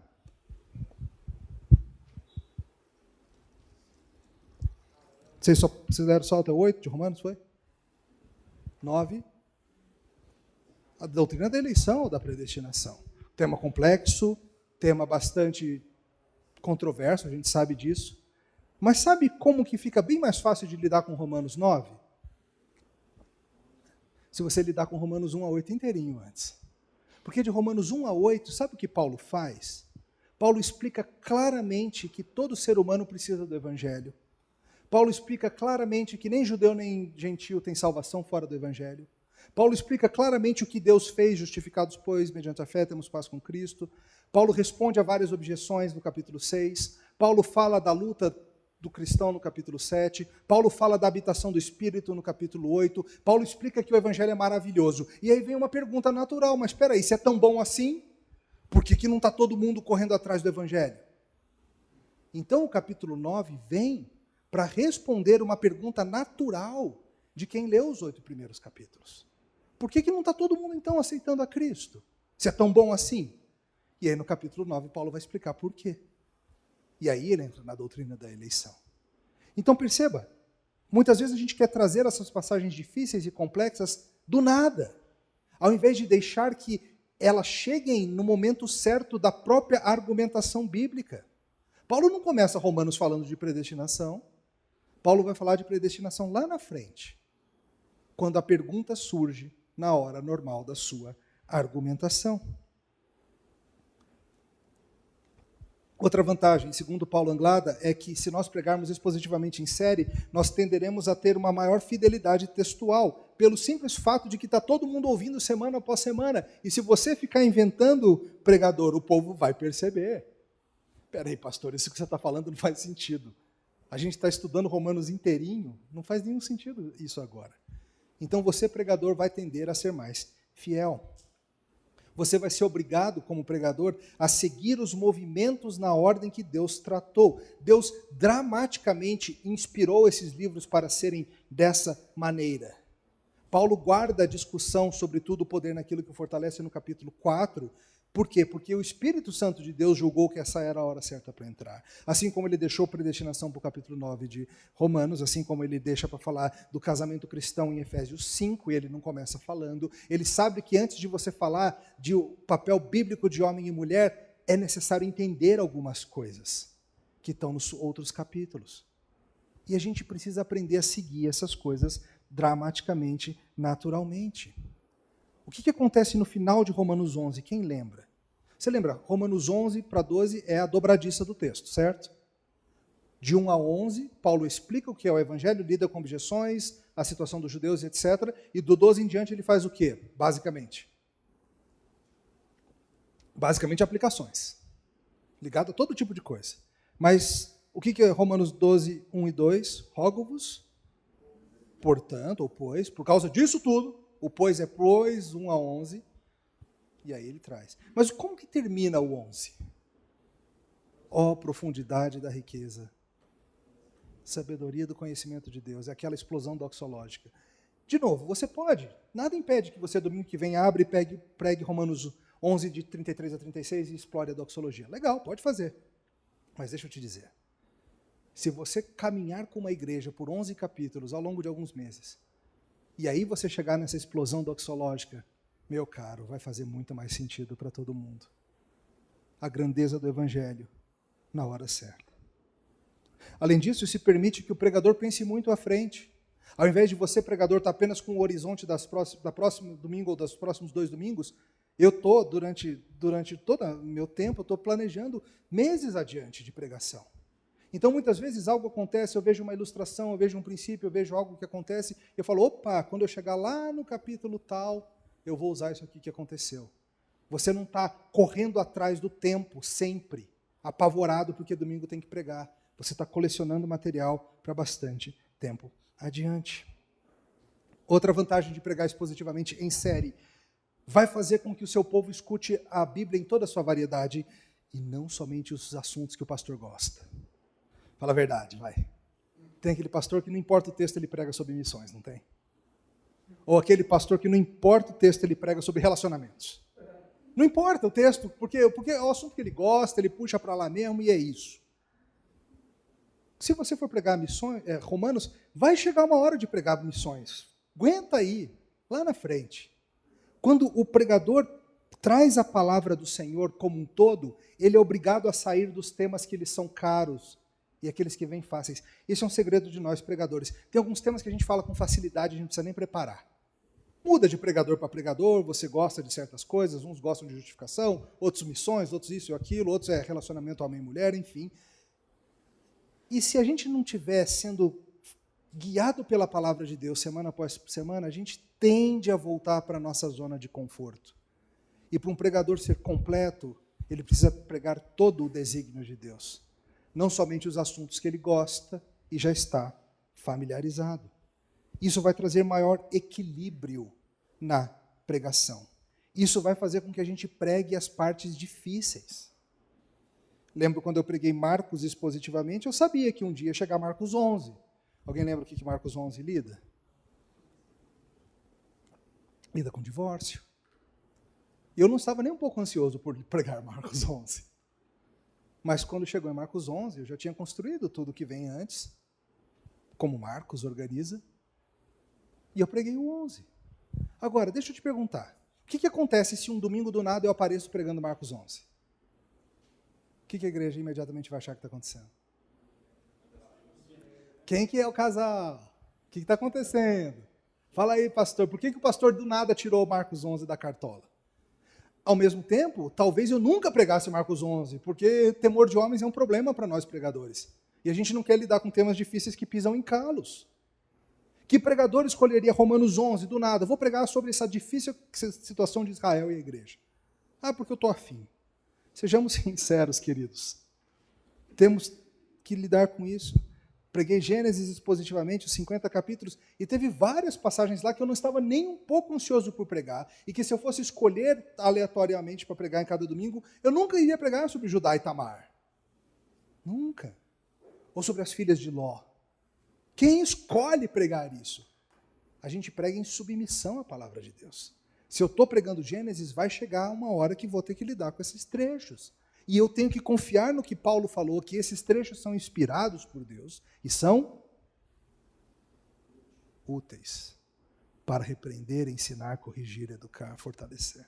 Vocês deram só até 8 de Romanos, foi? 9. A doutrina da eleição ou da predestinação. Tema complexo, tema bastante controverso, a gente sabe disso. Mas sabe como que fica bem mais fácil de lidar com Romanos 9? se você lidar com Romanos 1 a 8 inteirinho antes. Porque de Romanos 1 a 8, sabe o que Paulo faz? Paulo explica claramente que todo ser humano precisa do Evangelho. Paulo explica claramente que nem judeu nem gentil tem salvação fora do Evangelho. Paulo explica claramente o que Deus fez, justificados, pois, mediante a fé, temos paz com Cristo. Paulo responde a várias objeções no capítulo 6. Paulo fala da luta do cristão no capítulo 7. Paulo fala da habitação do Espírito no capítulo 8. Paulo explica que o Evangelho é maravilhoso. E aí vem uma pergunta natural, mas espera aí, se é tão bom assim, por que não está todo mundo correndo atrás do Evangelho? Então o capítulo 9 vem para responder uma pergunta natural de quem leu os 8 primeiros capítulos. Por que não está todo mundo então aceitando a Cristo? Se é tão bom assim? E aí no capítulo 9 Paulo vai explicar por quê. E aí ele entra na doutrina da eleição. Então perceba, muitas vezes a gente quer trazer essas passagens difíceis e complexas do nada, ao invés de deixar que elas cheguem no momento certo da própria argumentação bíblica. Paulo não começa Romanos falando de predestinação. Paulo vai falar de predestinação lá na frente, quando a pergunta surge na hora normal da sua argumentação. Outra vantagem, segundo Paulo Anglada, é que se nós pregarmos expositivamente em série, nós tenderemos a ter uma maior fidelidade textual, pelo simples fato de que está todo mundo ouvindo semana após semana. E se você ficar inventando pregador, o povo vai perceber. Espera aí, pastor, isso que você está falando não faz sentido. A gente está estudando Romanos inteirinho, não faz nenhum sentido isso agora. Então você, pregador, vai tender a ser mais fiel. Você vai ser obrigado, como pregador, a seguir os movimentos na ordem que Deus tratou. Deus dramaticamente inspirou esses livros para serem dessa maneira. Paulo guarda a discussão sobre tudo o poder naquilo que o fortalece no capítulo 4. Por quê? Porque o Espírito Santo de Deus julgou que essa era a hora certa para entrar. Assim como ele deixou predestinação para o capítulo 9 de Romanos, assim como ele deixa para falar do casamento cristão em Efésios 5, e ele não começa falando, ele sabe que antes de você falar de o papel bíblico de homem e mulher, é necessário entender algumas coisas que estão nos outros capítulos. E a gente precisa aprender a seguir essas coisas dramaticamente, naturalmente. O que acontece no final de Romanos 11? Quem lembra? Você lembra? Romanos 11 para 12 é a dobradiça do texto, certo? De 1 a 11, Paulo explica o que é o Evangelho, lida com objeções, a situação dos judeus, etc. E do 12 em diante ele faz o quê? Basicamente aplicações. Ligado a todo tipo de coisa. Mas o que é Romanos 12, 1 e 2? Rogo-vos, portanto, ou pois, por causa disso tudo. O pois é pois, 1 a 11, e aí ele traz. Mas como que termina o 11? Ó, profundidade da riqueza, sabedoria do conhecimento de Deus, é aquela explosão doxológica. De novo, você pode, nada impede que você domingo que vem abre e pregue Romanos 11 de 33 a 36 e explore a doxologia. Legal, pode fazer. Mas deixa eu te dizer, se você caminhar com uma igreja por 11 capítulos ao longo de alguns meses, e aí você chegar nessa explosão doxológica, meu caro, vai fazer muito mais sentido para todo mundo. A grandeza do Evangelho na hora certa. Além disso, isso permite que o pregador pense muito à frente. Ao invés de você, pregador, estar apenas com o horizonte da próxima domingo ou dos próximos 2 domingos, eu estou, durante todo o meu tempo, estou planejando meses adiante de pregação. Então, muitas vezes, algo acontece, eu vejo uma ilustração, eu vejo um princípio, eu vejo algo que acontece, eu falo, opa, quando eu chegar lá no capítulo tal, eu vou usar isso aqui que aconteceu. Você não está correndo atrás do tempo, sempre, apavorado porque domingo tem que pregar. Você está colecionando material para bastante tempo adiante. Outra vantagem de pregar expositivamente em série, vai fazer com que o seu povo escute a Bíblia em toda a sua variedade, e não somente os assuntos que o pastor gosta. Fala a verdade, vai. Tem aquele pastor que não importa o texto, ele prega sobre missões, não tem? Ou aquele pastor que não importa o texto, ele prega sobre relacionamentos. Não importa o texto, porque é o assunto que ele gosta, ele puxa para lá mesmo e é isso. Se você for pregar missões, Romanos, vai chegar uma hora de pregar missões. Aguenta aí, lá na frente. Quando o pregador traz a palavra do Senhor como um todo, ele é obrigado a sair dos temas que lhes são caros, e aqueles que vêm fáceis. Esse é um segredo de nós, pregadores. Tem alguns temas que a gente fala com facilidade, a gente não precisa nem preparar. Muda de pregador para pregador, você gosta de certas coisas, uns gostam de justificação, outros missões, outros isso e aquilo, outros é relacionamento homem e mulher, enfim. E se a gente não estiver sendo guiado pela palavra de Deus semana após semana, a gente tende a voltar para a nossa zona de conforto. E para um pregador ser completo, ele precisa pregar todo o desígnio de Deus. Não somente os assuntos que ele gosta e já está familiarizado. Isso vai trazer maior equilíbrio na pregação. Isso vai fazer com que a gente pregue as partes difíceis. Lembro quando eu preguei Marcos expositivamente, eu sabia que um dia ia chegar Marcos 11. Alguém lembra o que Marcos 11 lida? Lida com divórcio. Eu não estava nem um pouco ansioso por pregar Marcos 11. Mas quando chegou em Marcos 11, eu já tinha construído tudo que vem antes, como Marcos organiza, e eu preguei o 11. Agora, deixa eu te perguntar, o que acontece se um domingo do nada eu apareço pregando Marcos 11? O que a igreja imediatamente vai achar que está acontecendo? Quem que é o casal? O que está acontecendo? Fala aí, pastor, por que o pastor do nada tirou Marcos 11 da cartola? Ao mesmo tempo, talvez eu nunca pregasse Marcos 11, porque temor de homens é um problema para nós pregadores. E a gente não quer lidar com temas difíceis que pisam em calos. Que pregador escolheria Romanos 11 do nada? Vou pregar sobre essa difícil situação de Israel e a igreja. Ah, porque eu estou afim. Sejamos sinceros, queridos. Temos que lidar com isso. Preguei Gênesis expositivamente, os 50 capítulos, e teve várias passagens lá que eu não estava nem um pouco ansioso por pregar, e que se eu fosse escolher aleatoriamente para pregar em cada domingo, eu nunca iria pregar sobre Judá e Tamar. Nunca. Ou sobre as filhas de Ló. Quem escolhe pregar isso? A gente prega em submissão à palavra de Deus. Se eu estou pregando Gênesis, vai chegar uma hora que vou ter que lidar com esses trechos. E eu tenho que confiar no que Paulo falou, que esses trechos são inspirados por Deus e são úteis para repreender, ensinar, corrigir, educar, fortalecer.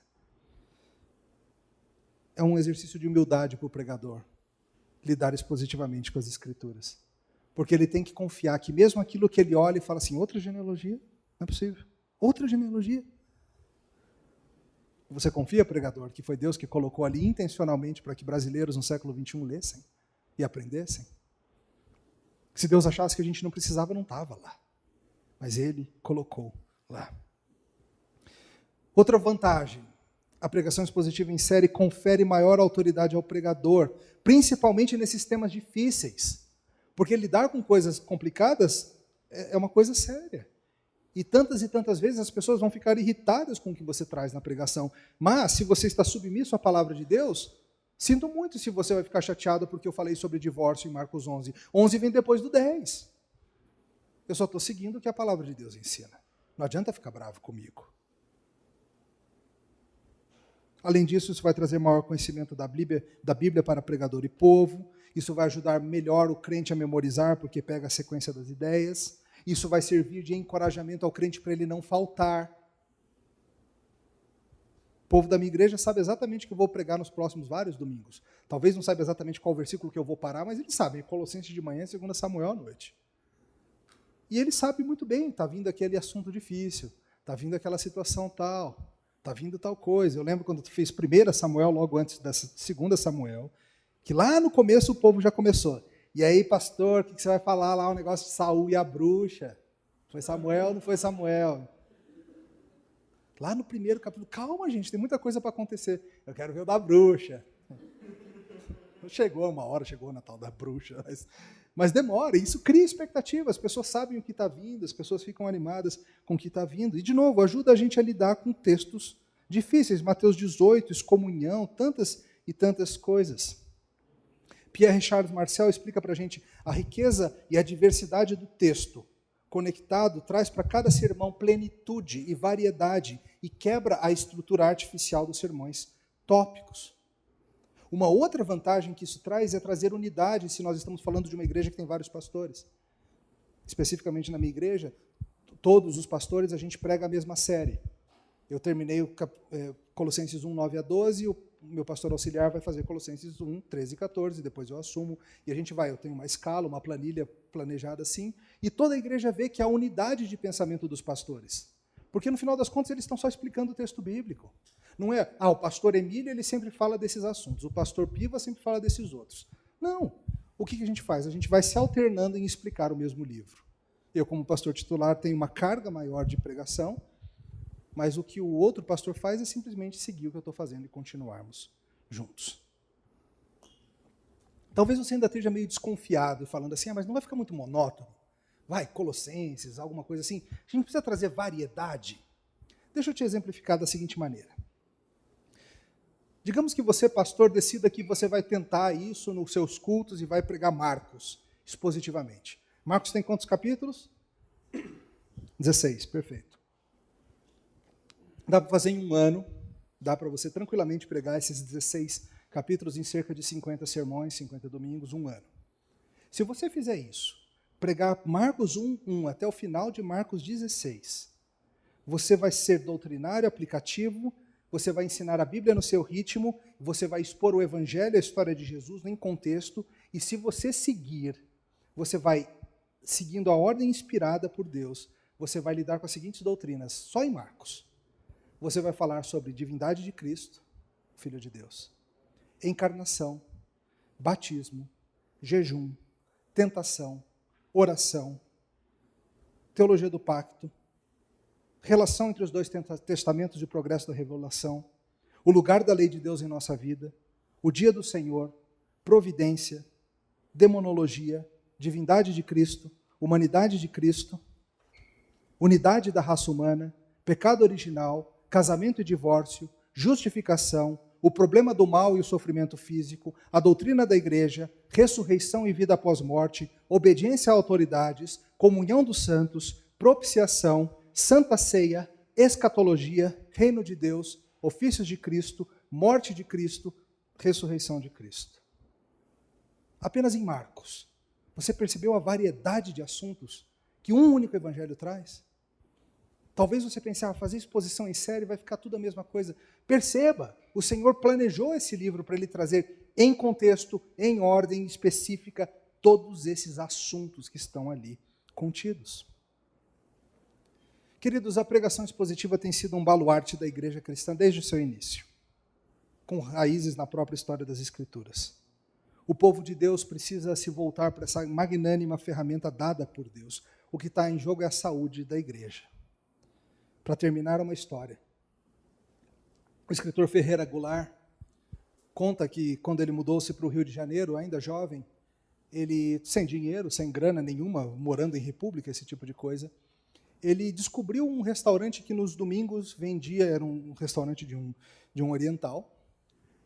É um exercício de humildade para o pregador lidar expositivamente com as Escrituras. Porque ele tem que confiar que mesmo aquilo que ele olha e fala assim, outra genealogia? Não é possível. Outra genealogia? Você confia, pregador, que foi Deus que colocou ali intencionalmente para que brasileiros no século XXI lessem e aprendessem? Se Deus achasse que a gente não precisava, não estava lá. Mas Ele colocou lá. Outra vantagem, a pregação expositiva em série confere maior autoridade ao pregador, principalmente nesses temas difíceis. Porque lidar com coisas complicadas é uma coisa séria. E tantas vezes as pessoas vão ficar irritadas com o que você traz na pregação. Mas, se você está submisso à palavra de Deus, sinto muito se você vai ficar chateado porque eu falei sobre divórcio em Marcos 11. 11 vem depois do 10. Eu só estou seguindo o que a palavra de Deus ensina. Não adianta ficar bravo comigo. Além disso, isso vai trazer maior conhecimento da Bíblia para pregador e povo. Isso vai ajudar melhor o crente a memorizar, porque pega a sequência das ideias. Isso vai servir de encorajamento ao crente para ele não faltar. O povo da minha igreja sabe exatamente o que eu vou pregar nos próximos vários domingos. Talvez não saiba exatamente qual versículo que eu vou parar, mas eles sabem. Colossenses de manhã e 2 Samuel à noite. E ele sabe muito bem, está vindo aquele assunto difícil, está vindo aquela situação tal, está vindo tal coisa. Eu lembro quando tu fez 1 Samuel, logo antes dessa 2 Samuel, que lá no começo o povo já começou. E aí, pastor, o que você vai falar lá, o negócio de Saul e a bruxa? Foi Samuel ou não foi Samuel? Lá no primeiro capítulo, calma, gente, tem muita coisa para acontecer. Eu quero ver o da bruxa. Chegou uma hora, chegou o Natal da bruxa, mas demora, e isso cria expectativa, as pessoas sabem o que está vindo, as pessoas ficam animadas com o que está vindo. E, de novo, ajuda a gente a lidar com textos difíceis. Mateus 18, excomunhão, tantas e tantas coisas. Pierre Charles Marcel explica para a gente a riqueza e a diversidade do texto conectado traz para cada sermão plenitude e variedade e quebra a estrutura artificial dos sermões tópicos. Uma outra vantagem que isso traz é trazer unidade se nós estamos falando de uma igreja que tem vários pastores. Especificamente na minha igreja, todos os pastores a gente prega a mesma série. Eu terminei o Colossenses 1, 9 a 12, o meu pastor auxiliar vai fazer Colossenses 1, 13 e 14, depois eu assumo, e a gente vai, eu tenho uma escala, uma planilha planejada assim, e toda a igreja vê que há unidade de pensamento dos pastores. Porque no final das contas eles estão só explicando o texto bíblico. Não é, o pastor Emílio ele sempre fala desses assuntos, o pastor Piva sempre fala desses outros. Não. O que a gente faz? A gente vai se alternando em explicar o mesmo livro. Eu, como pastor titular, tenho uma carga maior de pregação, mas o que o outro pastor faz é simplesmente seguir o que eu estou fazendo e continuarmos juntos. Talvez você ainda esteja meio desconfiado, falando assim, mas não vai ficar muito monótono? Vai, Colossenses, alguma coisa assim. A gente precisa trazer variedade. Deixa eu te exemplificar da seguinte maneira. Digamos que você, pastor, decida que você vai tentar isso nos seus cultos e vai pregar Marcos, expositivamente. Marcos tem quantos capítulos? 16, perfeito. Dá para fazer em um ano, dá para você tranquilamente pregar esses 16 capítulos em cerca de 50 sermões, 50 domingos, um ano. Se você fizer isso, pregar Marcos 1 até o final de Marcos 16, você vai ser doutrinário, aplicativo, você vai ensinar a Bíblia no seu ritmo, você vai expor o Evangelho, a história de Jesus em contexto, e se você seguir, você vai, seguindo a ordem inspirada por Deus, você vai lidar com as seguintes doutrinas, só em Marcos. Você vai falar sobre divindade de Cristo, Filho de Deus, encarnação, batismo, jejum, tentação, oração, teologia do pacto, relação entre os dois testamentos de progresso da revelação, o lugar da lei de Deus em nossa vida, o dia do Senhor, providência, demonologia, divindade de Cristo, humanidade de Cristo, unidade da raça humana, pecado original, casamento e divórcio, justificação, o problema do mal e o sofrimento físico, a doutrina da igreja, ressurreição e vida após morte, obediência a autoridades, comunhão dos santos, propiciação, santa ceia, escatologia, reino de Deus, ofícios de Cristo, morte de Cristo, ressurreição de Cristo. Apenas em Marcos, você percebeu a variedade de assuntos que um único evangelho traz? Talvez você pense, fazer exposição em série vai ficar tudo a mesma coisa. Perceba, o Senhor planejou esse livro para ele trazer em contexto, em ordem específica, todos esses assuntos que estão ali contidos. Queridos, a pregação expositiva tem sido um baluarte da igreja cristã desde o seu início, com raízes na própria história das Escrituras. O povo de Deus precisa se voltar para essa magnânima ferramenta dada por Deus. O que está em jogo é a saúde da igreja. Para terminar, uma história. O escritor Ferreira Goulart conta que quando ele mudou-se para o Rio de Janeiro, ainda jovem, ele, sem dinheiro, sem grana nenhuma, morando em república, esse tipo de coisa, ele descobriu um restaurante que nos domingos vendia, era um restaurante de um oriental,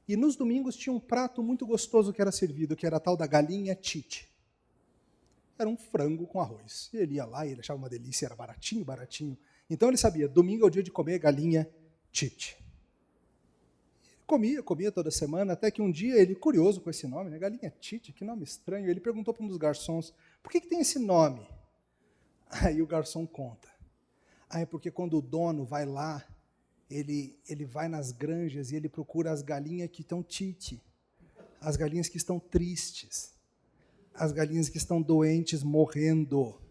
e nos domingos tinha um prato muito gostoso que era servido, que era a tal da galinha tite. Era um frango com arroz. E ele ia lá e ele achava uma delícia, era baratinho, baratinho. Então ele sabia, domingo é o dia de comer galinha tite. Comia toda semana, até que um dia ele, curioso com esse nome, né, galinha tite, que nome estranho, ele perguntou para um dos garçons, por que tem esse nome? Aí o garçom conta. É porque quando o dono vai lá, ele vai nas granjas e ele procura as galinhas que estão tite, as galinhas que estão tristes, as galinhas que estão doentes, morrendo.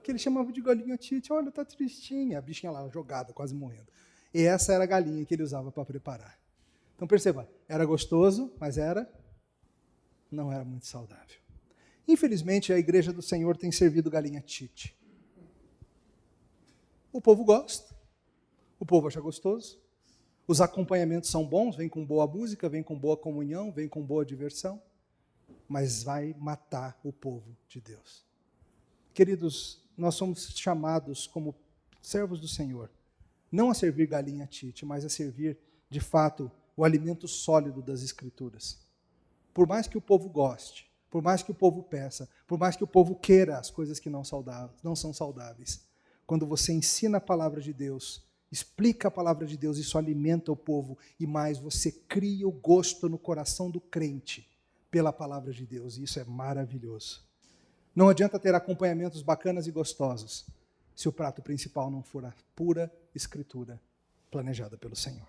Que ele chamava de galinha tite, olha, tá tristinha, a bichinha lá jogada, quase morrendo. E essa era a galinha que ele usava para preparar. Então perceba, era gostoso, mas não era muito saudável. Infelizmente, a igreja do Senhor tem servido galinha tite. O povo gosta, o povo acha gostoso, os acompanhamentos são bons, vem com boa música, vem com boa comunhão, vem com boa diversão, mas vai matar o povo de Deus. Queridos, nós somos chamados como servos do Senhor, não a servir galinha tite, mas a servir, de fato, o alimento sólido das Escrituras. Por mais que o povo goste, por mais que o povo peça, por mais que o povo queira as coisas que não são saudáveis, quando você ensina a palavra de Deus, explica a palavra de Deus, isso alimenta o povo, e mais, você cria o gosto no coração do crente pela palavra de Deus, e isso é maravilhoso. Não adianta ter acompanhamentos bacanas e gostosos se o prato principal não for a pura Escritura planejada pelo Senhor.